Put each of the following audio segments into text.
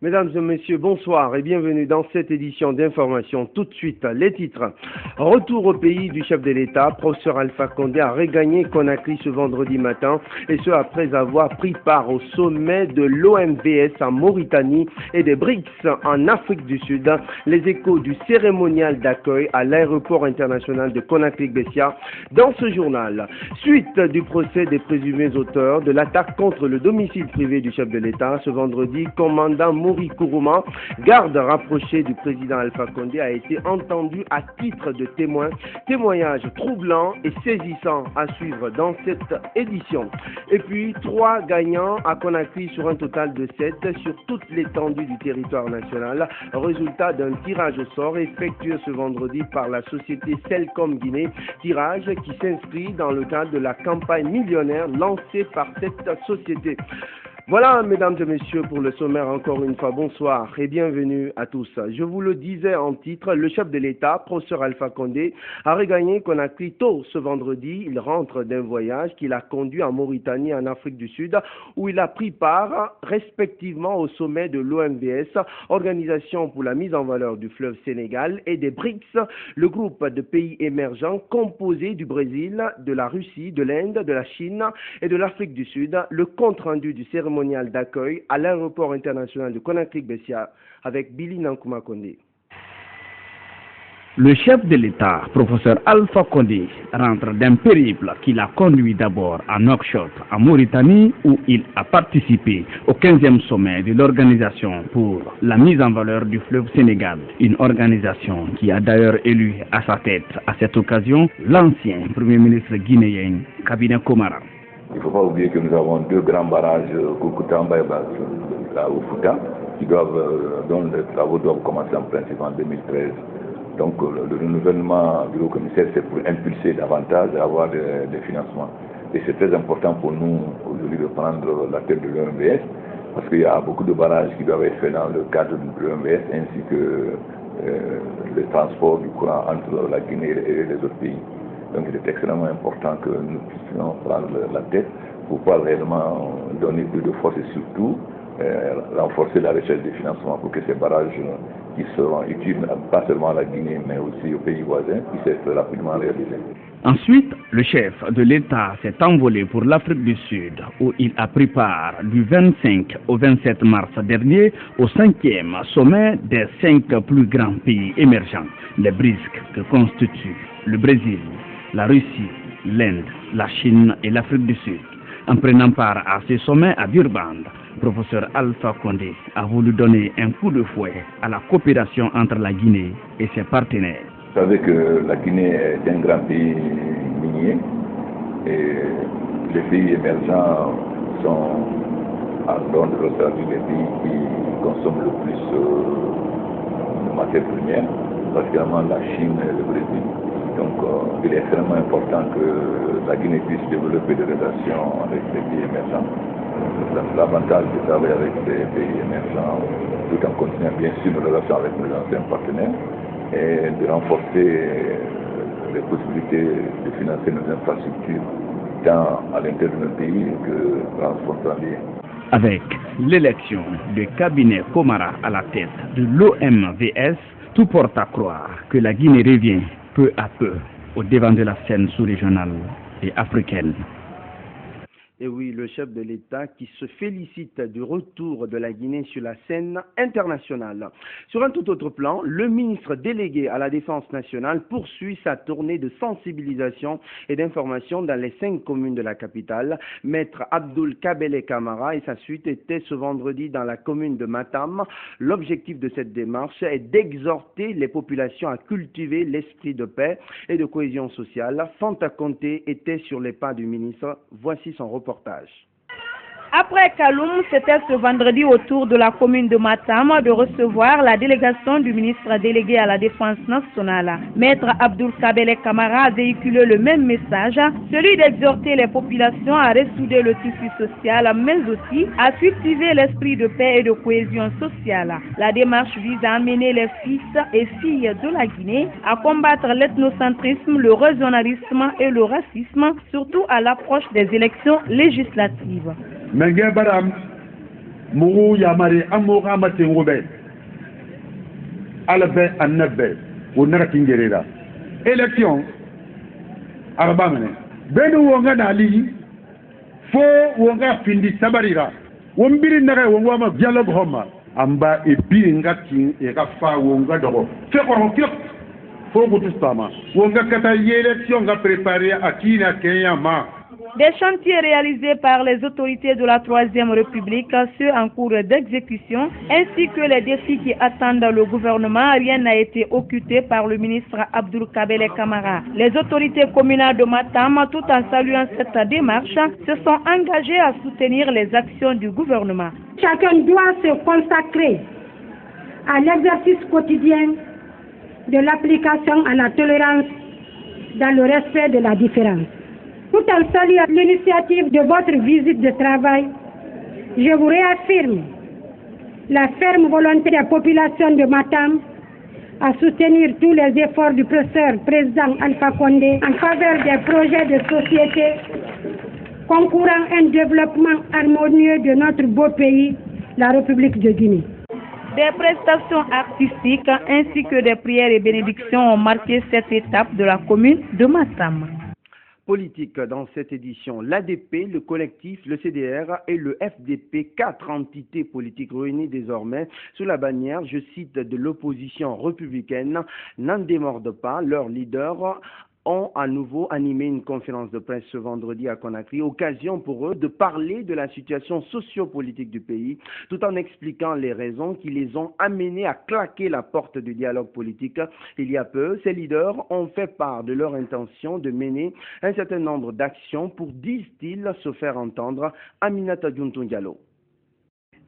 Mesdames et messieurs, bonsoir et bienvenue dans cette édition d'information. Tout de suite, les titres. Retour au pays du chef de l'État, professeur Alpha Condé a regagné Conakry ce vendredi matin, et ce après avoir pris part au sommet de l'OMVS en Mauritanie et des BRICS en Afrique du Sud. Les échos du cérémonial d'accueil à l'aéroport international de Conakry-Bessia dans ce journal. Suite du procès des présumés auteurs de l'attaque contre le domicile privé du chef de l'État ce vendredi, commandant Mori Kourouma, garde rapproché du président Alpha Condé, a été entendu à titre de témoin. Témoignage troublant et saisissant à suivre dans cette édition. Et puis 3 gagnants à Conakry sur un total de 7 sur toute l'étendue du territoire national. Résultat d'un tirage au sort effectué ce vendredi par la société Celcom Guinée. Tirage qui s'inscrit dans le cadre de la campagne millionnaire lancée par cette société. Voilà, mesdames et messieurs, pour le sommaire, encore une fois, bonsoir et bienvenue à tous. Je vous le disais en titre, le chef de l'État, professeur Alpha Condé, a regagné Conakry tôt ce vendredi. Il rentre d'un voyage qu'il a conduit en Mauritanie et en Afrique du Sud, où il a pris part respectivement au sommet de l'OMVS, Organisation pour la mise en valeur du fleuve Sénégal, et des BRICS, le groupe de pays émergents composé du Brésil, de la Russie, de l'Inde, de la Chine et de l'Afrique du Sud. Le compte-rendu du cérémonial d'accueil à l'aéroport international de Conakry-Bessia avec Billy Nankouma Condé. Le chef de l'État, professeur Alpha Condé, rentre d'un périple qui l'a conduit d'abord à Nouakchott, en Mauritanie, où il a participé au 15e sommet de l'Organisation pour la mise en valeur du fleuve Sénégal, une organisation qui a d'ailleurs élu à sa tête, à cette occasion, l'ancien Premier ministre guinéen, Kabine Komara. Il ne faut pas oublier que nous avons 2 grands barrages, Koukouta et là au Fouta, dont les travaux doivent commencer en principe en 2013. Donc le renouvellement du haut commissaire, c'est pour impulser davantage et avoir des financements. Et c'est très important pour nous aujourd'hui de prendre la tête de l'OMVS, parce qu'il y a beaucoup de barrages qui doivent être faits dans le cadre de l'OMVS, ainsi que le transport du courant entre la Guinée et les autres pays. Donc il est extrêmement important que nous puissions prendre la tête pour pouvoir réellement donner plus de force et surtout renforcer la recherche des financements pour que ces barrages qui seront utiles pas seulement à la Guinée mais aussi aux pays voisins puissent être rapidement réalisés. Ensuite, le chef de l'État s'est envolé pour l'Afrique du Sud où il a pris part du 25 au 27 mars dernier au 5e sommet des 5 plus grands pays émergents, les BRICS que constituent le Brésil, la Russie, l'Inde, la Chine et l'Afrique du Sud. En prenant part à ce sommet à Durban, professeur Alpha Condé a voulu donner un coup de fouet à la coopération entre la Guinée et ses partenaires. Vous savez que la Guinée est un grand pays minier et les pays émergents sont en l'ordre de les pays qui consomment le plus de matières premières, particulièrement la Chine et le Brésil. Donc il est extrêmement important que la Guinée puisse développer des relations avec les pays émergents. L'avantage de travailler avec les pays émergents, tout en continuant bien sûr nos relations avec nos anciens partenaires, et de renforcer les possibilités de financer nos infrastructures, tant à l'intérieur de nos pays que transfrontaliers. Avec l'élection de Kabine Komara à la tête de l'OMVS, tout porte à croire que la Guinée revient peu à peu au devant de la scène sous-régionale et africaine. Et oui, le chef de l'État qui se félicite du retour de la Guinée sur la scène internationale. Sur un tout autre plan, le ministre délégué à la Défense nationale poursuit sa tournée de sensibilisation et d'information dans les 5 communes de la capitale. Maître Abdoul Kabele Kamara et sa suite étaient ce vendredi dans la commune de Matam. L'objectif de cette démarche est d'exhorter les populations à cultiver l'esprit de paix et de cohésion sociale. Fanta Conté était sur les pas du ministre. Voici son reportage. Après Kaloum, c'était ce vendredi au tour de la commune de Matam de recevoir la délégation du ministre délégué à la Défense nationale. Maître Abdoul Kabele Kamara a véhiculé le même message, celui d'exhorter les populations à ressouder le tissu social, mais aussi à cultiver l'esprit de paix et de cohésion sociale. La démarche vise à amener les fils et filles de la Guinée à combattre l'ethnocentrisme, le régionalisme et le racisme, surtout à l'approche des élections législatives. Mengue baram mugu yamari amoga matengobe alabe annabe wonara kingerera élection arbamene benu wonga nali fo wonga findi sabarira wombiri naga wonga ma dialogue homa amba ebi ngati e ka fa wonga dogo fe ko kyop fo gutustama wonga kata élection ga préparer akina Kenya ma. Des chantiers réalisés par les autorités de la Troisième République, ceux en cours d'exécution, ainsi que les défis qui attendent le gouvernement, rien n'a été occulté par le ministre Abdoul Kabele Kamara. Les autorités communales de Matam, tout en saluant cette démarche, se sont engagées à soutenir les actions du gouvernement. Chacun doit se consacrer à l'exercice quotidien de l'application à la tolérance dans le respect de la différence. Tout en saluant l'initiative de votre visite de travail, je vous réaffirme la ferme volonté de la population de Matam à soutenir tous les efforts du professeur président Alpha Condé en faveur des projets de société concourant à un développement harmonieux de notre beau pays, la République de Guinée. Des prestations artistiques ainsi que des prières et bénédictions ont marqué cette étape de la commune de Matam. Politique dans cette édition, l'ADP, le collectif, le CDR et le FDP, 4 entités politiques réunies désormais sous la bannière, je cite, de l'opposition républicaine, n'en démordent pas. Leurs leaders ont à nouveau animé une conférence de presse ce vendredi à Conakry, occasion pour eux de parler de la situation sociopolitique du pays, tout en expliquant les raisons qui les ont amenés à claquer la porte du dialogue politique. Il y a peu, ces leaders ont fait part de leur intention de mener un certain nombre d'actions pour, disent-ils, se faire entendre. Aminata Djountou Diallo.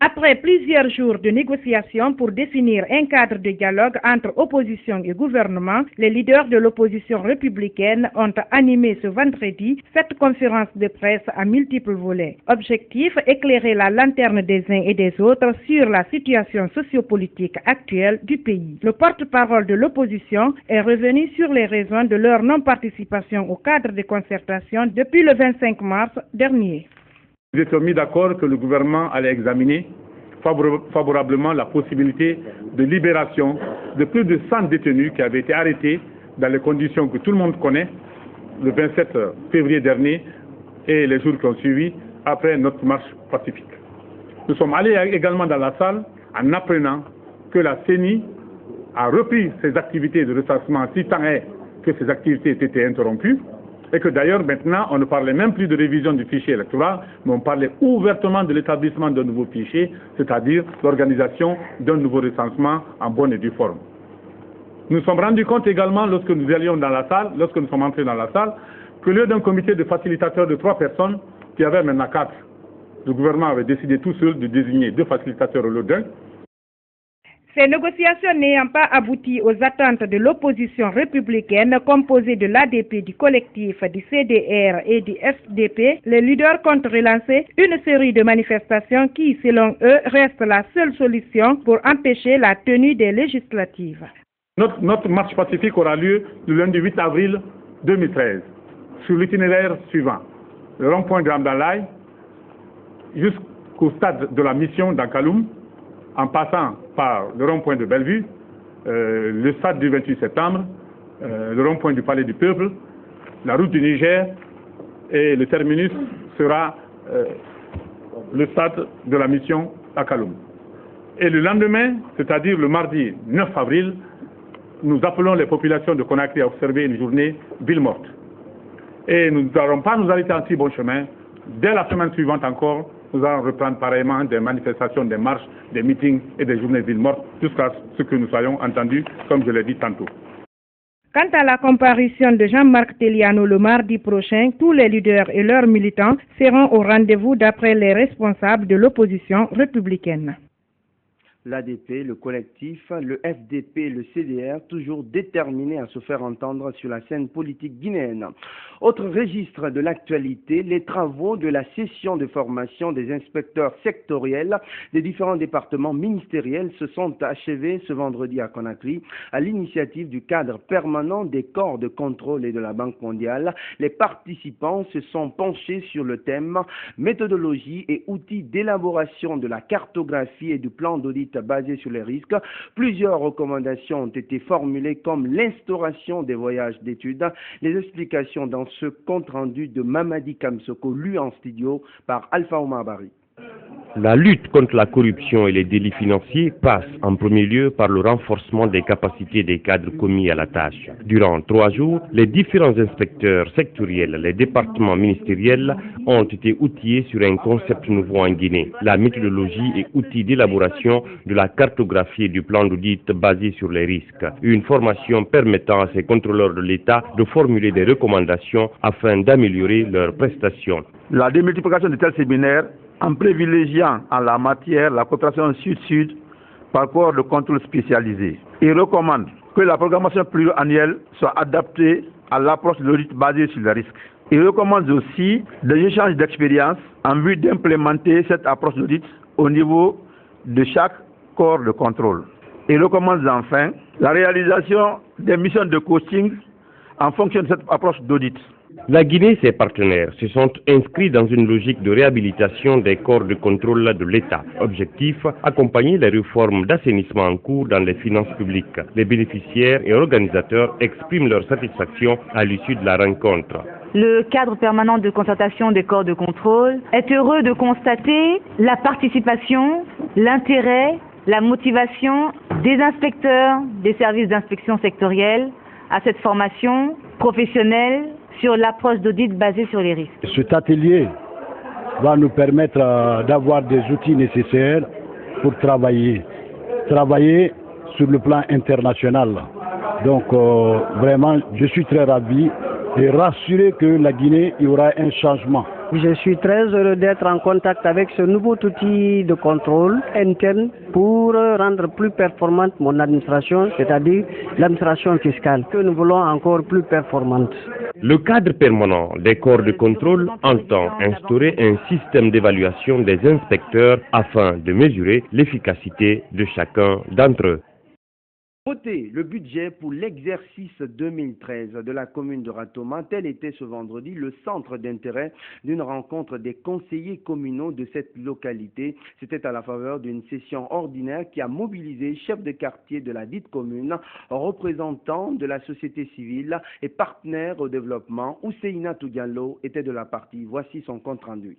Après plusieurs jours de négociations pour définir un cadre de dialogue entre opposition et gouvernement, les leaders de l'opposition républicaine ont animé ce vendredi cette conférence de presse à multiples volets. Objectif, éclairer la lanterne des uns et des autres sur la situation sociopolitique actuelle du pays. Le porte-parole de l'opposition est revenu sur les raisons de leur non-participation au cadre de concertation depuis le 25 mars dernier. Nous étions mis d'accord que le gouvernement allait examiner favorablement la possibilité de libération de plus de 100 détenus qui avaient été arrêtés dans les conditions que tout le monde connaît le 27 février dernier et les jours qui ont suivi après notre marche pacifique. Nous sommes allés également dans la salle en apprenant que la CENI a repris ses activités de recensement si tant est que ces activités étaient été interrompues. Et que d'ailleurs, maintenant, on ne parlait même plus de révision du fichier électoral, mais on parlait ouvertement de l'établissement d'un nouveau fichier, c'est-à-dire l'organisation d'un nouveau recensement en bonne et due forme. Nous nous sommes rendus compte également, lorsque nous allions dans la salle, lorsque nous sommes entrés dans la salle, que lieu d'un comité de facilitateurs de 3 personnes, qui y avait maintenant 4, le gouvernement avait décidé tout seul de désigner 2 facilitateurs au lieu d'un. Ces négociations n'ayant pas abouti aux attentes de l'opposition républicaine composée de l'ADP, du collectif, du CDR et du FDP, les leaders comptent relancer une série de manifestations qui, selon eux, reste la seule solution pour empêcher la tenue des législatives. Notre marche pacifique aura lieu le lundi 8 avril 2013, sur l'itinéraire suivant. Le rond-point de Amdalaï jusqu'au stade de la mission dans Kaloum, en passant par le rond-point de Bellevue, le stade du 28 septembre, le rond-point du Palais du Peuple, la route du Niger, et le terminus sera le stade de la mission à Kaloum. Et le lendemain, c'est-à-dire le mardi 9 avril, nous appelons les populations de Conakry à observer une journée ville morte. Et nous n'allons pas nous arrêter en si bon chemin. Dès la semaine suivante encore, nous allons reprendre pareillement des manifestations, des marches, des meetings et des journées ville mortes jusqu'à ce que nous soyons entendus, comme je l'ai dit tantôt. Quant à la comparution de Jean-Marc Teliano le mardi prochain, tous les leaders et leurs militants seront au rendez-vous d'après les responsables de l'opposition républicaine. L'ADP, le collectif, le FDP, le CDR, toujours déterminés à se faire entendre sur la scène politique guinéenne. Autre registre de l'actualité, les travaux de la session de formation des inspecteurs sectoriels des différents départements ministériels se sont achevés ce vendredi à Conakry à l'initiative du cadre permanent des corps de contrôle et de la Banque mondiale. Les participants se sont penchés sur le thème méthodologie et outils d'élaboration de la cartographie et du plan d'audit basé sur les risques. Plusieurs recommandations ont été formulées comme l'instauration des voyages d'études. Les explications dans ce compte-rendu de Mamadi Kamsoko, lu en studio par Alpha Omar Bari. La lutte contre la corruption et les délits financiers passe en premier lieu par le renforcement des capacités des cadres commis à la tâche. Durant 3 jours, les différents inspecteurs sectoriels, les départements ministériels ont été outillés sur un concept nouveau en Guinée, la méthodologie et outils d'élaboration de la cartographie et du plan d'audit basé sur les risques. Une formation permettant à ces contrôleurs de l'État de formuler des recommandations afin d'améliorer leurs prestations. La démultiplication de tels séminaires en privilégiant en la matière la coopération sud-sud par corps de contrôle spécialisé. Il recommande que la programmation pluriannuelle soit adaptée à l'approche de l'audit basée sur les risques. Il recommande aussi des échanges d'expériences en vue d'implémenter cette approche d'audit au niveau de chaque corps de contrôle. Il recommande enfin la réalisation des missions de coaching en fonction de cette approche d'audit. La Guinée et ses partenaires se sont inscrits dans une logique de réhabilitation des corps de contrôle de l'État. Objectif, accompagner les réformes d'assainissement en cours dans les finances publiques. Les bénéficiaires et organisateurs expriment leur satisfaction à l'issue de la rencontre. Le cadre permanent de concertation des corps de contrôle est heureux de constater la participation, l'intérêt, la motivation des inspecteurs des services d'inspection sectoriels à cette formation professionnelle sur l'approche d'audit basée sur les risques. Cet atelier va nous permettre d'avoir des outils nécessaires pour travailler sur le plan international. Donc vraiment, je suis très ravi et rassuré que la Guinée, il y aura un changement. Je suis très heureux d'être en contact avec ce nouveau outil de contrôle interne pour rendre plus performante mon administration, c'est-à-dire l'administration fiscale, que nous voulons encore plus performante. Le cadre permanent des corps de contrôle entend instaurer un système d'évaluation des inspecteurs afin de mesurer l'efficacité de chacun d'entre eux. Voter le budget pour l'exercice 2013 de la commune de Ratoma, tel était ce vendredi le centre d'intérêt d'une rencontre des conseillers communaux de cette localité. C'était à la faveur d'une session ordinaire qui a mobilisé chefs de quartier de la dite commune, représentants de la société civile et partenaires au développement. Ousseina Toudiallo était de la partie. Voici son compte rendu.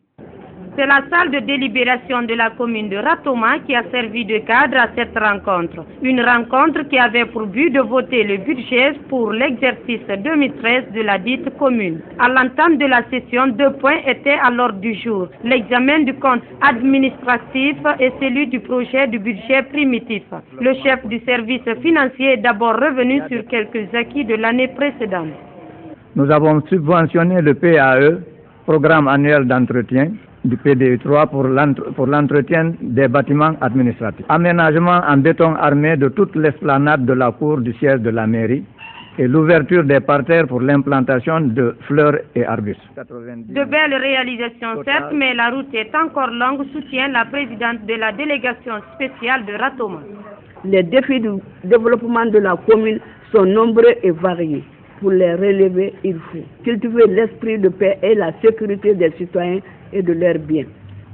C'est la salle de délibération de la commune de Ratoma qui a servi de cadre à cette rencontre. Une rencontre qui avait pour but de voter le budget pour l'exercice 2013 de la dite commune. À l'entame de la session, 2 points étaient à l'ordre du jour. L'examen du compte administratif et celui du projet du budget primitif. Le chef du service financier est d'abord revenu sur quelques acquis de l'année précédente. Nous avons subventionné le PAE, programme annuel d'entretien, du PDE3 pour l'entretien des bâtiments administratifs. Aménagement en béton armé de toute l'esplanade de la cour du siège de la mairie et l'ouverture des parterres pour l'implantation de fleurs et arbustes. De belles réalisations certes, mais la route est encore longue, soutient la présidente de la délégation spéciale de Ratoma. Les défis du développement de la commune sont nombreux et variés. Pour les relever, il faut cultiver l'esprit de paix et la sécurité des citoyens et de leurs biens.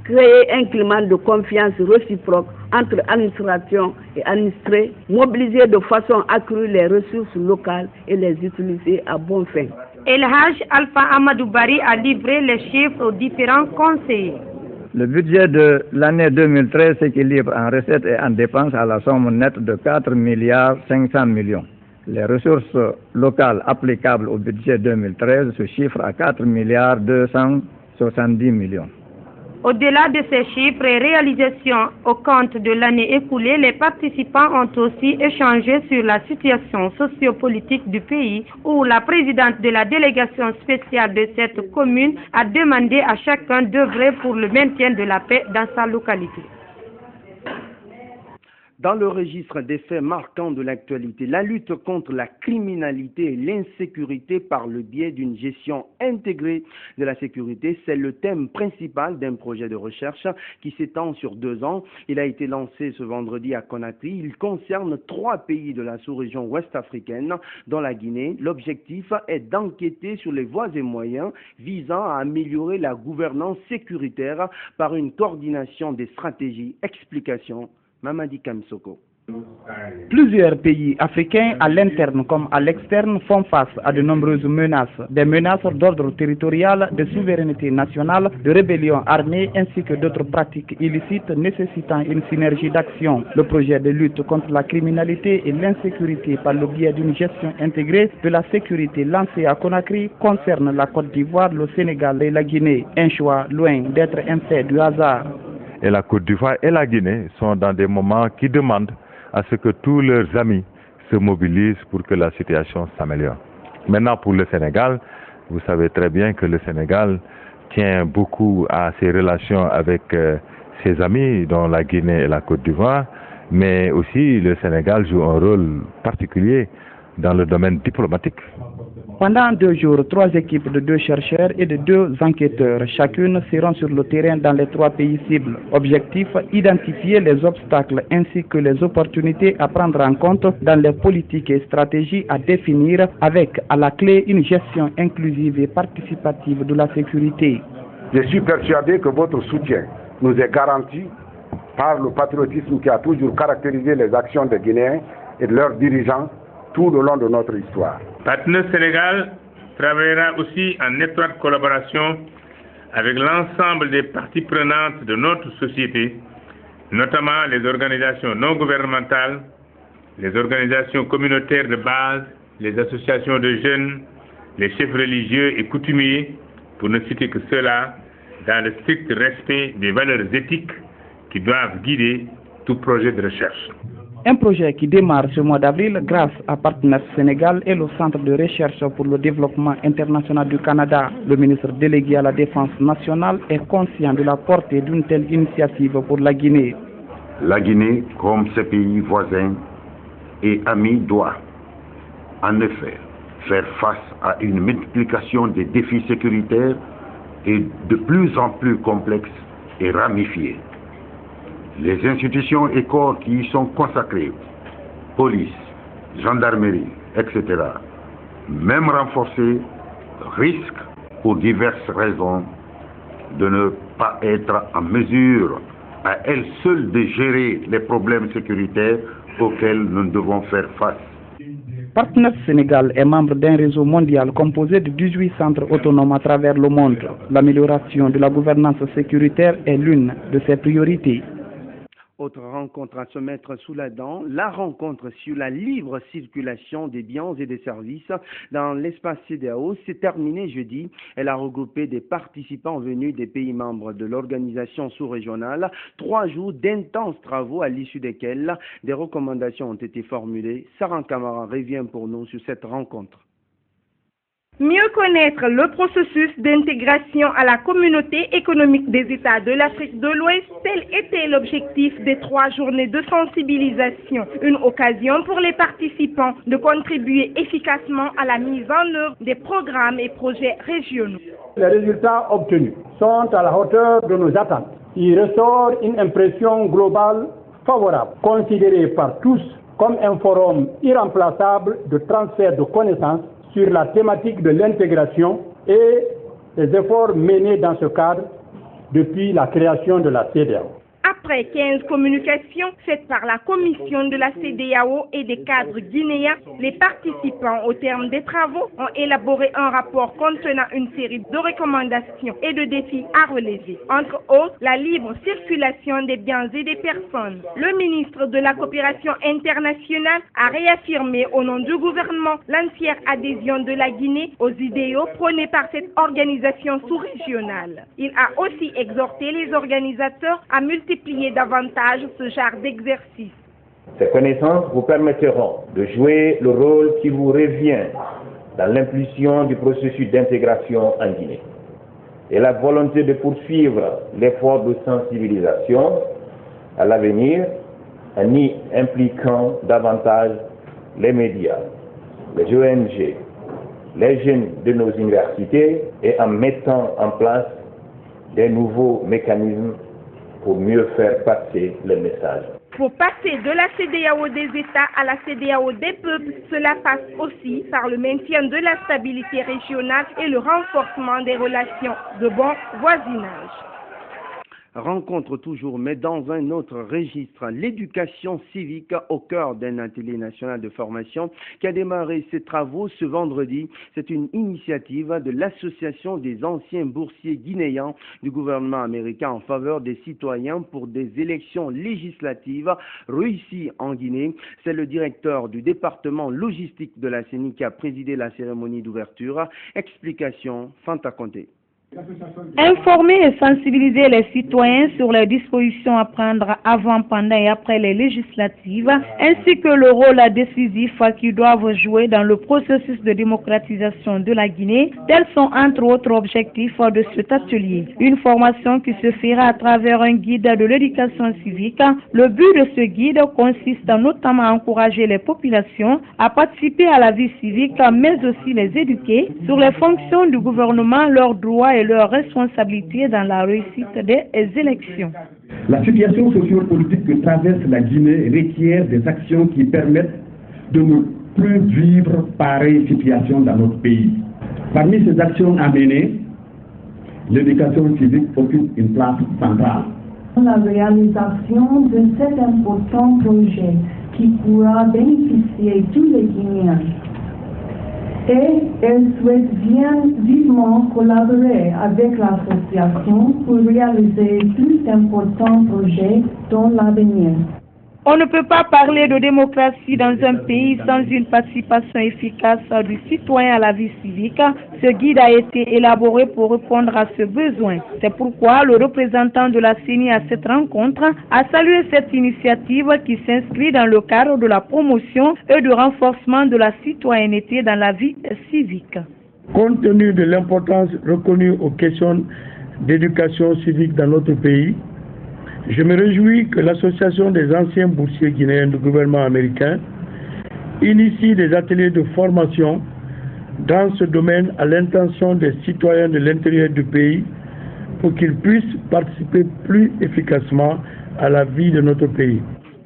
Créer un climat de confiance réciproque entre administration et administrés, mobiliser de façon accrue les ressources locales et les utiliser à bon fin. El Haj Alpha Amadou Bari a livré les chiffres aux différents conseillers. Le budget de l'année 2013 s'équilibre en recettes et en dépenses à la somme nette de 4 milliards 500 millions. Les ressources locales applicables au budget 2013 se chiffrent à 4 milliards 270 millions. Au-delà de ces chiffres et réalisations au compte de l'année écoulée, les participants ont aussi échangé sur la situation sociopolitique du pays où la présidente de la délégation spéciale de cette commune a demandé à chacun d'œuvrer pour le maintien de la paix dans sa localité. Dans le registre des faits marquants de l'actualité, la lutte contre la criminalité et l'insécurité par le biais d'une gestion intégrée de la sécurité, c'est le thème principal d'un projet de recherche qui s'étend sur 2 ans. Il a été lancé ce vendredi à Conakry. Il concerne 3 pays de la sous-région ouest africaine, dont la Guinée. L'objectif est d'enquêter sur les voies et moyens visant à améliorer la gouvernance sécuritaire par une coordination des stratégies. Explication. Mamadi Kamsoko. Plusieurs pays africains, à l'interne comme à l'externe, font face à de nombreuses menaces. Des menaces d'ordre territorial, de souveraineté nationale, de rébellion armée, ainsi que d'autres pratiques illicites nécessitant une synergie d'action. Le projet de lutte contre la criminalité et l'insécurité par le biais d'une gestion intégrée de la sécurité lancée à Conakry concerne la Côte d'Ivoire, le Sénégal et la Guinée. Un choix loin d'être un fait du hasard. Et la Côte d'Ivoire et la Guinée sont dans des moments qui demandent à ce que tous leurs amis se mobilisent pour que la situation s'améliore. Maintenant, pour le Sénégal, vous savez très bien que le Sénégal tient beaucoup à ses relations avec ses amis, dont la Guinée et la Côte d'Ivoire, mais aussi le Sénégal joue un rôle particulier dans le domaine diplomatique. Pendant 2 jours, 3 équipes de 2 chercheurs et de 2 enquêteurs, chacune seront sur le terrain dans les 3 pays cibles. Objectif, identifier les obstacles ainsi que les opportunités à prendre en compte dans les politiques et stratégies à définir avec à la clé une gestion inclusive et participative de la sécurité. Je suis persuadé que votre soutien nous est garanti par le patriotisme qui a toujours caractérisé les actions des Guinéens et de leurs dirigeants tout le long de notre histoire. Partner Sénégal travaillera aussi en étroite collaboration avec l'ensemble des parties prenantes de notre société, notamment les organisations non gouvernementales, les organisations communautaires de base, les associations de jeunes, les chefs religieux et coutumiers, pour ne citer que ceux-là, dans le strict respect des valeurs éthiques qui doivent guider tout projet de recherche. Un projet qui démarre ce mois d'avril grâce à Partner Sénégal et le Centre de recherche pour le développement international du Canada. Le ministre délégué à la Défense nationale est conscient de la portée d'une telle initiative pour la Guinée. La Guinée, comme ses pays voisins et amis, doit en effet faire face à une multiplication des défis sécuritaires et de plus en plus complexes et ramifiés. Les institutions et corps qui y sont consacrés, police, gendarmerie, etc., même renforcés, risquent pour diverses raisons de ne pas être en mesure à elles seules de gérer les problèmes sécuritaires auxquels nous devons faire face. Partner Sénégal est membre d'un réseau mondial composé de 18 centres autonomes à travers le monde. L'amélioration de la gouvernance sécuritaire est l'une de ses priorités. Autre rencontre à se mettre sous la dent, la rencontre sur la libre circulation des biens et des services dans l'espace CEDEAO s'est terminée jeudi. Elle a regroupé des participants venus des pays membres de l'organisation sous-régionale. 3 jours d'intenses travaux à l'issue desquels des recommandations ont été formulées. Sarah Kamara revient pour nous sur cette rencontre. Mieux connaître le processus d'intégration à la communauté économique des États de l'Afrique de l'Ouest, tel était l'objectif des 3 journées de sensibilisation. Une occasion pour les participants de contribuer efficacement à la mise en œuvre des programmes et projets régionaux. Les résultats obtenus sont à la hauteur de nos attentes. Il ressort une impression globale favorable, considérée par tous comme un forum irremplaçable de transfert de connaissances sur la thématique de l'intégration et les efforts menés dans ce cadre depuis la création de la CEDEAO. À Après 15 communications faites par la commission de la CEDEAO et des cadres guinéens, les participants au terme des travaux ont élaboré un rapport contenant une série de recommandations et de défis à relever. Entre autres, la libre circulation des biens et des personnes. Le ministre de la Coopération internationale a réaffirmé au nom du gouvernement l'entière adhésion de la Guinée aux idéaux prônés par cette organisation sous-régionale. Il a aussi exhorté les organisateurs à multiplier davantage ce genre d'exercice. Ces connaissances vous permettront de jouer le rôle qui vous revient dans l'impulsion du processus d'intégration en Guinée. Et la volonté de poursuivre l'effort de sensibilisation à l'avenir en y impliquant davantage les médias, les ONG, les jeunes de nos universités et en mettant en place des nouveaux mécanismes pour mieux faire passer le message. Pour passer de la CEDEAO des États à la CEDEAO des peuples, cela passe aussi par le maintien de la stabilité régionale et le renforcement des relations de bon voisinage. Rencontre toujours, mais dans un autre registre, l'éducation civique au cœur d'un atelier national de formation qui a démarré ses travaux ce vendredi. C'est une initiative de l'Association des anciens boursiers guinéens du gouvernement américain en faveur des citoyens pour des élections législatives réussies en Guinée. C'est le directeur du département logistique de la CENI qui a présidé la cérémonie d'ouverture. Explication, Fanta Conté. Informer et sensibiliser les citoyens sur les dispositions à prendre avant, pendant et après les législatives, ainsi que le rôle décisif qu'ils doivent jouer dans le processus de démocratisation de la Guinée, tels sont entre autres objectifs de cet atelier. Une formation qui se fera à travers un guide de l'éducation civique. Le but de ce guide consiste notamment à encourager les populations à participer à la vie civique, mais aussi les éduquer sur les fonctions du gouvernement, leurs droits et leurs responsabilités dans la réussite des élections. La situation sociopolitique que traverse la Guinée requiert des actions qui permettent de ne plus vivre pareille situation dans notre pays. Parmi ces actions à mener, l'éducation civique occupe une place centrale. La réalisation de cet important projet qui pourra bénéficier tous les Guinéens. Et elle souhaite bien vivement collaborer avec l'association pour réaliser plus d'importants projets dans l'avenir. On ne peut pas parler de démocratie dans un pays sans une participation efficace du citoyen à la vie civique. Ce guide a été élaboré pour répondre à ce besoin. C'est pourquoi le représentant de la CENI à cette rencontre a salué cette initiative qui s'inscrit dans le cadre de la promotion et du renforcement de la citoyenneté dans la vie civique. Compte tenu de l'importance reconnue aux questions d'éducation civique dans notre pays, je me réjouis que l'Association des anciens boursiers guinéens du gouvernement américain initie des ateliers de formation dans ce domaine à l'intention des citoyens de l'intérieur du pays pour qu'ils puissent participer plus efficacement à la vie de notre pays.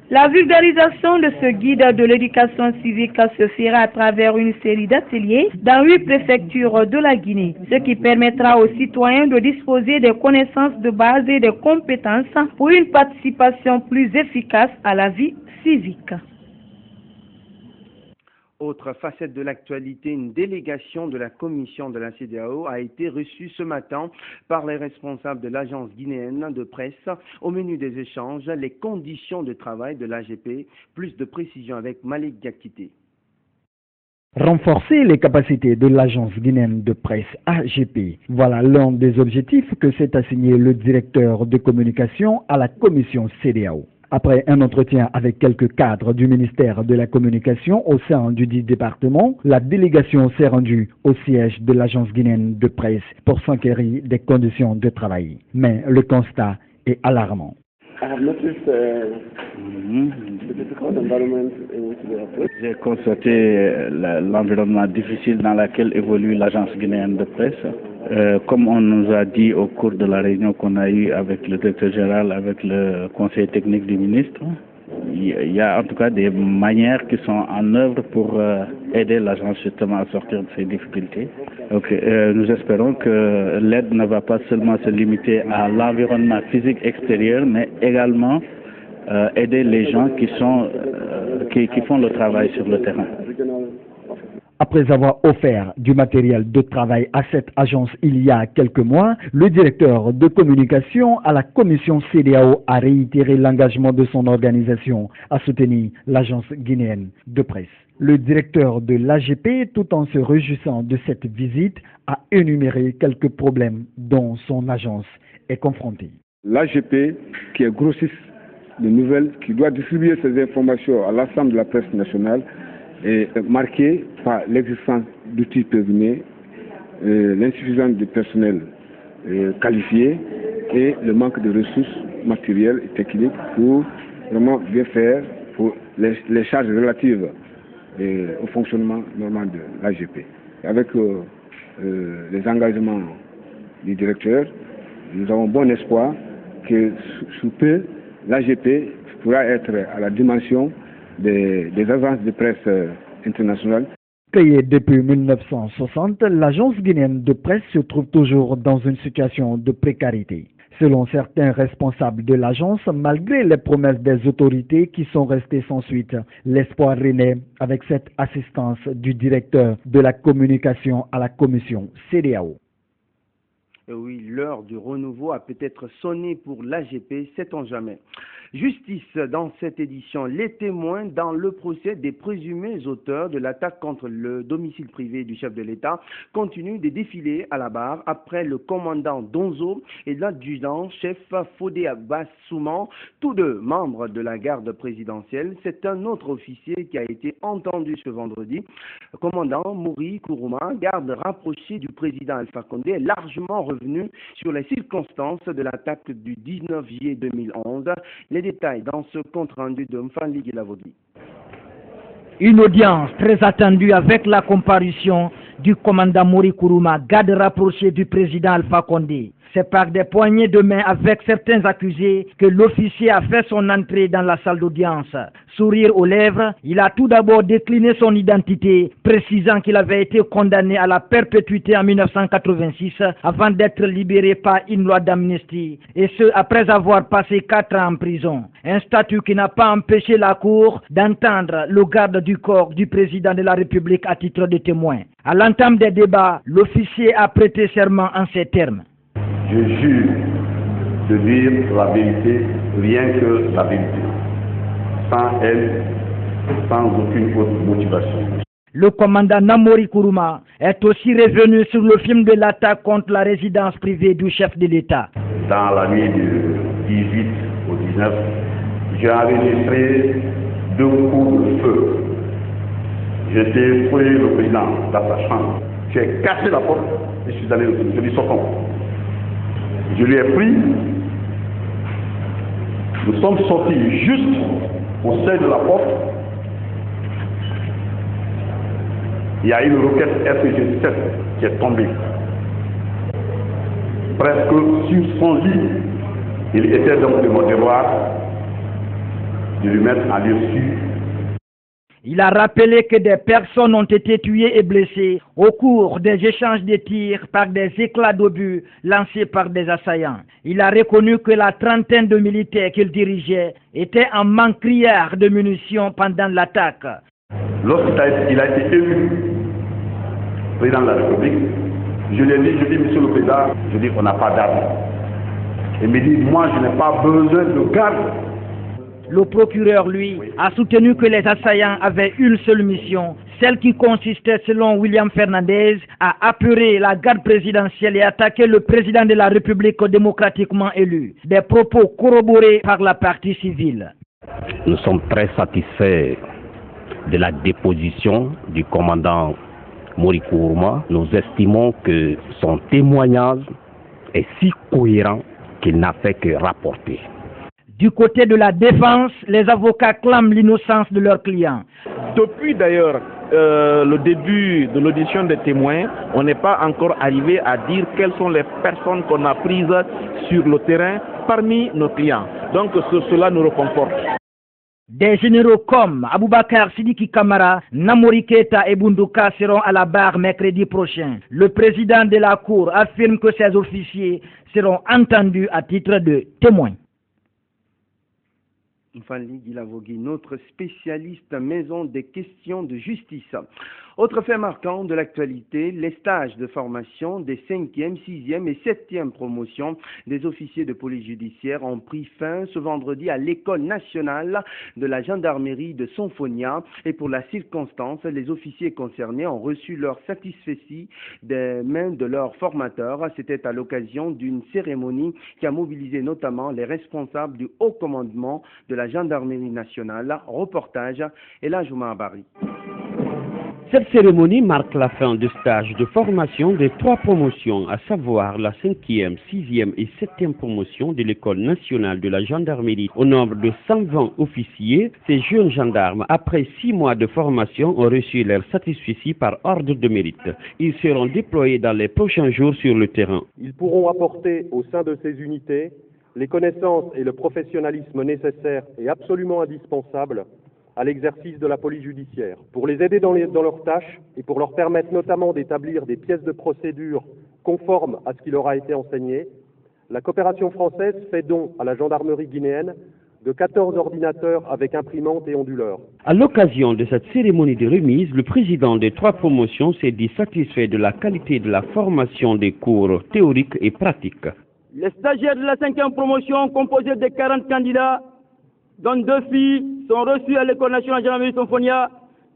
La vulgarisation de ce guide de l'éducation civique se fera à travers une série d'ateliers dans 8 préfectures de la Guinée, ce qui permettra aux citoyens de disposer des connaissances de base et des compétences pour une participation plus efficace à la vie civique. Autre facette de l'actualité, une délégation de la commission de la CEDEAO a été reçue ce matin par les responsables de l'agence guinéenne de presse. Au menu des échanges, les conditions de travail de l'AGP. Plus de précisions avec Malik Diakité. Renforcer les capacités de l'agence guinéenne de presse AGP. Voilà l'un des objectifs que s'est assigné le directeur de communication à la commission CEDEAO. Après un entretien avec quelques cadres du ministère de la Communication au sein du dit département, la délégation s'est rendue au siège de l'agence guinéenne de presse pour s'enquérir des conditions de travail. Mais le constat est alarmant. J'ai constaté l'environnement difficile dans lequel évolue l'agence guinéenne de presse. Comme on nous a dit au cours de la réunion qu'on a eue avec le directeur général, avec le conseil technique du ministre, il y a en tout cas des manières qui sont en œuvre pour aider l'agence justement à sortir de ces difficultés. Donc, nous espérons que l'aide ne va pas seulement se limiter à l'environnement physique extérieur, mais également aider les gens qui font le travail sur le terrain. Après avoir offert du matériel de travail à cette agence il y a quelques mois, le directeur de communication à la commission CEDEAO a réitéré l'engagement de son organisation à soutenir l'agence guinéenne de presse. Le directeur de l'AGP, tout en se réjouissant de cette visite, a énuméré quelques problèmes dont son agence est confrontée. L'AGP, qui est grossiste de nouvelles, qui doit distribuer ces informations à l'ensemble de la presse nationale, est marqué par l'existence d'outils périmés, l'insuffisance de personnel qualifié et le manque de ressources matérielles et techniques pour vraiment bien faire pour les charges relatives au fonctionnement normal de l'AGP. Avec les engagements du directeur, nous avons bon espoir que sous peu, l'AGP pourra être à la dimension des agences de presse internationales. Créée depuis 1960, l'agence guinéenne de presse se trouve toujours dans une situation de précarité. Selon certains responsables de l'agence, malgré les promesses des autorités qui sont restées sans suite, l'espoir renaît avec cette assistance du directeur de la communication à la commission CEDEAO. Oui, l'heure du renouveau a peut-être sonné pour l'AGP, sait-on jamais. Justice dans cette édition, les témoins dans le procès des présumés auteurs de l'attaque contre le domicile privé du chef de l'État continuent de défiler à la barre après le commandant Donzo et l'adjudant-chef Fodé Abbas-Souman, tous deux membres de la garde présidentielle. C'est un autre officier qui a été entendu ce vendredi. Le commandant Mori Kourouma, garde rapproché du président Alpha Condé, est largement revenu sur les circonstances de l'attaque du 19 juillet 2011. Les détails dans ce compte-rendu de Mfali Guilavogui. Une audience très attendue avec la comparution du commandant Mori Kourouma, garde rapproché du président Alpha Condé. C'est par des poignées de main avec certains accusés que l'officier a fait son entrée dans la salle d'audience. Sourire aux lèvres, il a tout d'abord décliné son identité, précisant qu'il avait été condamné à la perpétuité en 1986 avant d'être libéré par une loi d'amnistie, et ce après avoir passé 4 ans en prison. Un statut qui n'a pas empêché la Cour d'entendre le garde du corps du président de la République à titre de témoin. À l'entame des débats, l'officier a prêté serment en ces termes. Je jure de dire la vérité, rien que la vérité, sans haine, sans aucune autre motivation. Le commandant Namori Kourouma est aussi revenu sur le film de l'attaque contre la résidence privée du chef de l'État. Dans la nuit du 18 au 19, j'ai enregistré 2 coups de feu. J'ai fouillé le président dans sa chambre. J'ai cassé la porte et je suis allé je lui sortant. Je lui ai pris. Nous sommes sortis juste au seuil de la porte. Il y a une roquette RPG-7 qui est tombée. Presque sur son lit. Il était donc de mon devoir de lui mettre en lieu sûr. Il a rappelé que des personnes ont été tuées et blessées au cours des échanges de tirs par des éclats d'obus lancés par des assaillants. Il a reconnu que la trentaine de militaires qu'il dirigeait étaient en manque criard de munitions pendant l'attaque. Lorsqu'il a été élu président de la République, je lui ai dit, monsieur le président, on n'a pas d'armes. Il me dit, moi je n'ai pas besoin de garde. Le procureur, lui, a soutenu que les assaillants avaient une seule mission, celle qui consistait, selon William Fernandez, à apeurer la garde présidentielle et attaquer le président de la République démocratiquement élu. Des propos corroborés par la partie civile. Nous sommes très satisfaits de la déposition du commandant Mori Kourouma. Nous estimons que son témoignage est si cohérent qu'il n'a fait que rapporter. Du côté de la défense, les avocats clament l'innocence de leurs clients. Depuis d'ailleurs le début de l'audition des témoins, on n'est pas encore arrivé à dire quelles sont les personnes qu'on a prises sur le terrain parmi nos clients. Donc cela nous reconforte. Des généraux comme Aboubakar Sidiki Kamara, Namori Keita et Bunduka seront à la barre mercredi prochain. Le président de la Cour affirme que ces officiers seront entendus à titre de témoins. Fanli Guilavogui, notre spécialiste maison des questions de justice. Autre fait marquant de l'actualité, les stages de formation des 5e, 6e et 7e promotions des officiers de police judiciaire ont pris fin ce vendredi à l'École nationale de la gendarmerie de Sonfonia. Et pour la circonstance, les officiers concernés ont reçu leur satisfecit des mains de leurs formateurs. C'était à l'occasion d'une cérémonie qui a mobilisé notamment les responsables du haut commandement de la gendarmerie nationale. Reportage Ella Jouma Abari. Cette cérémonie marque la fin du stage de formation des 3 promotions, à savoir la 5e, 6e et 7e promotion de l'École nationale de la gendarmerie. Au nombre de 120 officiers, ces jeunes gendarmes, après 6 mois de formation, ont reçu leur satisfecit par ordre de mérite. Ils seront déployés dans les prochains jours sur le terrain. Ils pourront apporter au sein de ces unités les connaissances et le professionnalisme nécessaires et absolument indispensables à l'exercice de la police judiciaire, pour les aider dans leurs tâches et pour leur permettre notamment d'établir des pièces de procédure conformes à ce qui leur a été enseigné. La coopération française fait don à la gendarmerie guinéenne de 14 ordinateurs avec imprimante et onduleur. À l'occasion de cette cérémonie de remise, le président des 3 promotions s'est dit satisfait de la qualité de la formation des cours théoriques et pratiques. Les stagiaires de la 5e promotion, composés de 40 candidats, dont 2 filles, sont reçus à l'École nationale de gendarmerie de Sonfonia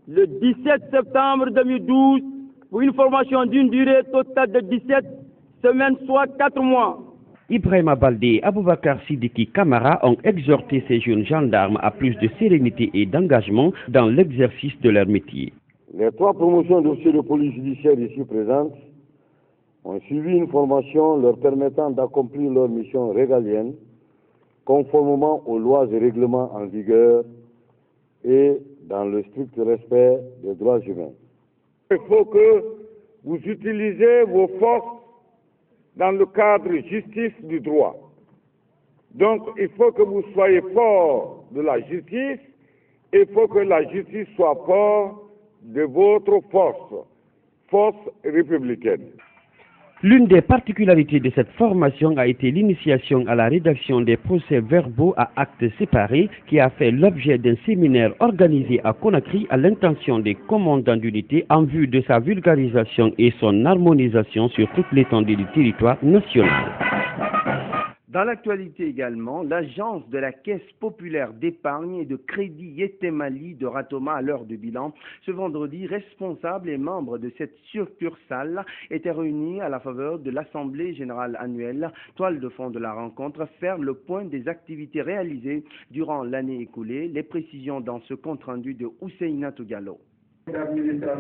le 17 septembre 2012 pour une formation d'une durée totale de 17 semaines, soit 4 mois. Ibrahima Baldé et Aboubakar Sidiki Kamara ont exhorté ces jeunes gendarmes à plus de sérénité et d'engagement dans l'exercice de leur métier. Les 3 promotions d'officiers de police judiciaire ici présentes ont suivi une formation leur permettant d'accomplir leur mission régalienne conformément aux lois et règlements en vigueur et dans le strict respect des droits humains. Il faut que vous utilisez vos forces dans le cadre justice du droit. Donc il faut que vous soyez forts de la justice, et il faut que la justice soit forte de votre force républicaine. L'une des particularités de cette formation a été l'initiation à la rédaction des procès-verbaux à actes séparés qui a fait l'objet d'un séminaire organisé à Conakry à l'intention des commandants d'unité en vue de sa vulgarisation et son harmonisation sur toute l'étendue du territoire national. Dans l'actualité également, l'agence de la Caisse populaire d'épargne et de crédit Yetemali de Ratoma à l'heure du bilan, ce vendredi, responsables et membres de cette succursale étaient réunis à la faveur de l'Assemblée générale annuelle. Toile de fond de la rencontre, faire le point des activités réalisées durant l'année écoulée. Les précisions dans ce compte-rendu de Husseina Tougalo.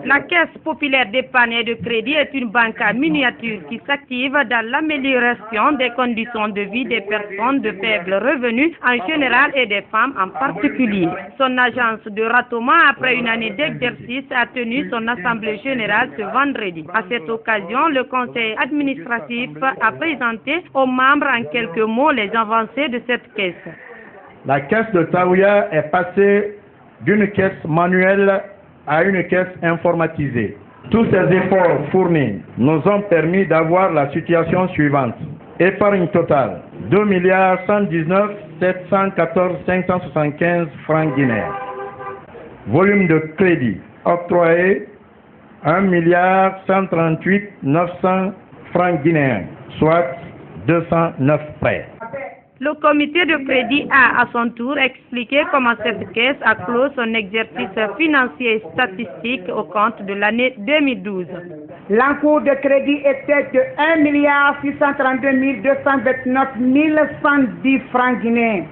La Caisse populaire d'épargne et de crédit est une banque à miniature qui s'active dans l'amélioration des conditions de vie des personnes de faible revenu en général et des femmes en particulier. Son agence de Ratoma, après une année d'exercice, a tenu son assemblée générale ce vendredi. À cette occasion, le conseil administratif a présenté aux membres en quelques mots les avancées de cette caisse. La caisse de Taouya est passée d'une caisse manuelle à une caisse informatisée. Tous ces efforts fournis nous ont permis d'avoir la situation suivante. Épargne totale, 2 119 714 575 francs guinéens. Volume de crédit octroyé, 1 138 900 francs guinéens, soit 209 prêts. Le comité de crédit a, à son tour, expliqué comment cette caisse a clos son exercice financier et statistique au compte de l'année 2012. L'encours de crédit était de 1 632 229 110 francs guinéens.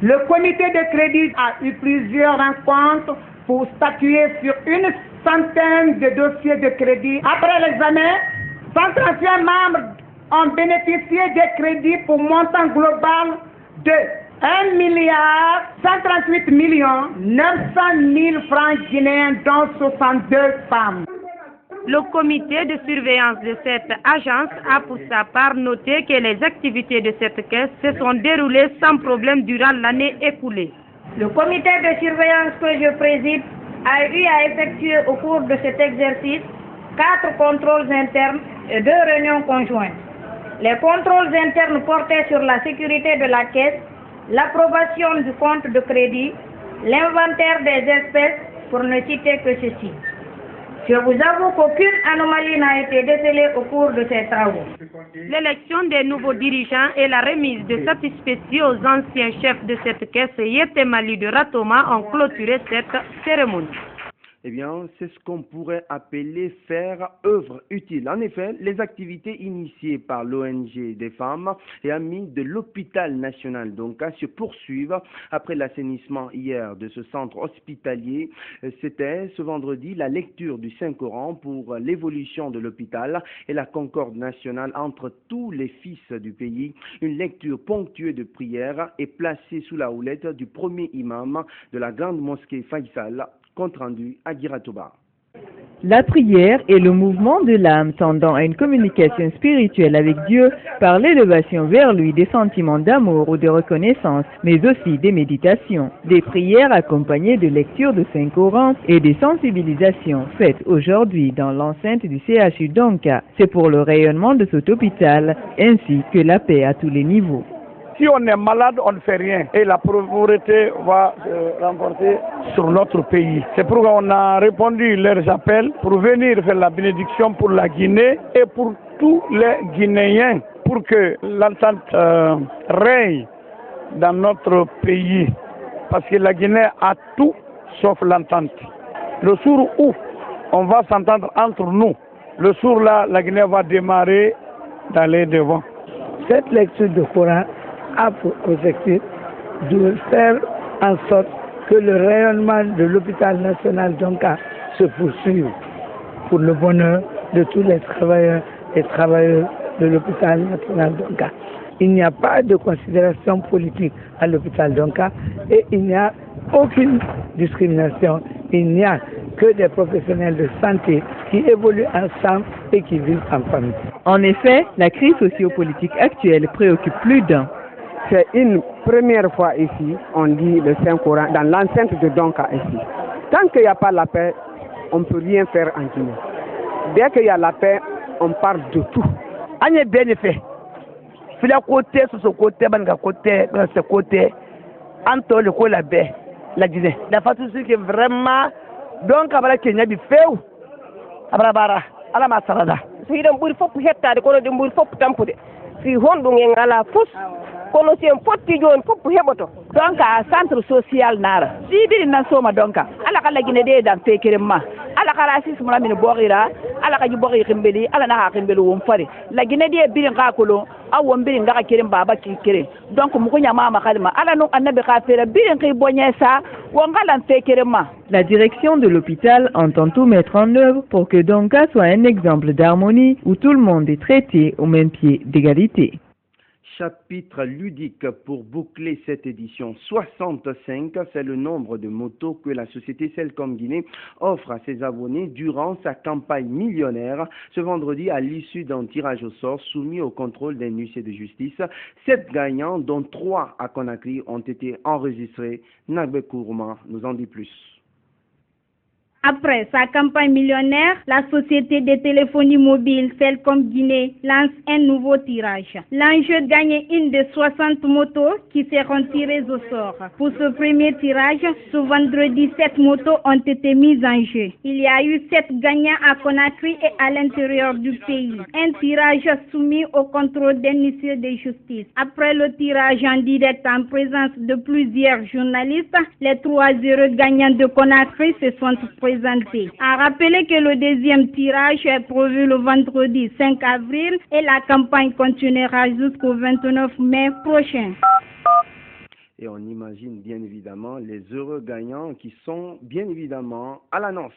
Le comité de crédit a eu plusieurs rencontres pour statuer sur une centaine de dossiers de crédit. Après l'examen, 131 membres ont bénéficié des crédits pour montant global de 1 138 900 000 francs guinéens, dont 62 femmes. Le comité de surveillance de cette agence a pour sa part noté que les activités de cette caisse se sont déroulées sans problème durant l'année écoulée. Le comité de surveillance que je préside a eu à effectuer au cours de cet exercice 4 contrôles internes et 2 réunions conjointes. Les contrôles internes portaient sur la sécurité de la caisse, l'approbation du compte de crédit, l'inventaire des espèces, pour ne citer que ceci. Je vous avoue qu'aucune anomalie n'a été décelée au cours de ces travaux. L'élection des nouveaux dirigeants et la remise de satisfecit aux anciens chefs de cette caisse Yetemali de Ratoma ont clôturé cette cérémonie. Eh bien, c'est ce qu'on pourrait appeler faire œuvre utile. En effet, les activités initiées par l'ONG des femmes et amis de l'hôpital national d'Onka se poursuivent après l'assainissement hier de ce centre hospitalier. C'était ce vendredi la lecture du Saint-Coran pour l'évolution de l'hôpital et la concorde nationale entre tous les fils du pays. Une lecture ponctuée de prières et placée sous la houlette du premier imam de la grande mosquée Faisal. Compte rendu à Giratoba. La prière est le mouvement de l'âme tendant à une communication spirituelle avec Dieu par l'élévation vers lui des sentiments d'amour ou de reconnaissance, mais aussi des méditations, des prières accompagnées de lecture de Saint-Coran et des sensibilisations faites aujourd'hui dans l'enceinte du CHU d'Onka. C'est pour le rayonnement de cet hôpital ainsi que la paix à tous les niveaux. Si on est malade, on ne fait rien. Et la pauvreté va se renforcer sur notre pays. C'est pourquoi on a répondu leurs appels pour venir faire la bénédiction pour la Guinée et pour tous les Guinéens, pour que l'entente règne dans notre pays. Parce que la Guinée a tout sauf l'entente. Le jour où on va s'entendre entre nous, le jour-là, la Guinée va démarrer d'aller devant. Cette lecture de Coran a pour objectif de faire en sorte que le rayonnement de l'hôpital national d'Onka se poursuive pour le bonheur de tous les travailleurs et travailleuses de l'hôpital national d'Onka. Il n'y a pas de considération politique à l'hôpital d'Onka et il n'y a aucune discrimination. Il n'y a que des professionnels de santé qui évoluent ensemble et qui vivent en famille. En effet, la crise sociopolitique actuelle préoccupe plus d'un. C'est une première fois ici, on dit le Saint-Coran dans l'enceinte de Donka ici. Tant qu'il n'y a pas la paix, on ne peut rien faire en Guinée. Dès qu'il y a la paix, on parle de tout. On est bien fait. Sur côté, sur ce côté, sur ce côté, entre le côté la paix, la Guinée. La façon que vraiment, donc, à la Kenya, il fait où? À la bara, à la masarada. Si on ne peut pas faire de quoi, on ne peut pas tamponner. Si on ne peut pas kono sen fotti joni fof heɓoto donc a centre social nara sibiri nan soma donc ala kala guine de dan fekerem ma ala kala sismula min bogira ala kaji bogi khimbeli ala na khimbeli won fare la guine de birin ka kolo aw mbiri ngaka kerem baba ki kere donc mu kunya mama kalima ala no annabi ka fere birin ki bonyesa won galan fekerem ma. La direction de l'hôpital entend tout mettre en œuvre pour que Donka soit un exemple d'harmonie où tout le monde est traité au même pied d'égalité. Chapitre ludique pour boucler cette édition. 65, c'est le nombre de motos que la société Celcom Guinée offre à ses abonnés durant sa campagne millionnaire ce vendredi à l'issue d'un tirage au sort soumis au contrôle d'un huissier de justice. 7 gagnants, dont 3 à Conakry, ont été enregistrés. Nagbe Kourouma nous en dit plus. Après sa campagne millionnaire, la société de téléphonie mobile Celcom Guinée lance un nouveau tirage. L'enjeu de gagner une de 60 motos qui seront tirées au sort. Pour ce premier tirage, ce vendredi, 7 motos ont été mises en jeu. Il y a eu 7 gagnants à Conakry et à l'intérieur du pays. Un tirage soumis au contrôle d'un huissier de justice. Après le tirage en direct en présence de plusieurs journalistes, les 3 heureux gagnants de Conakry se sont présentés. A rappeler que le deuxième tirage est prévu le vendredi 5 avril et la campagne continuera jusqu'au 29 mai prochain. Et on imagine bien évidemment les heureux gagnants qui sont bien évidemment à l'annonce.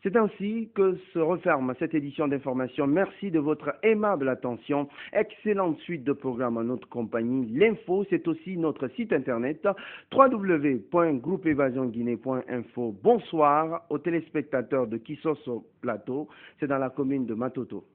C'est ainsi que se referme cette édition d'information. Merci de votre aimable attention. Excellente suite de programmes à notre compagnie. L'info, c'est aussi notre site internet www.groupeevasionguinée.info. Bonsoir aux téléspectateurs de Kissoso Plateau. C'est dans la commune de Matoto.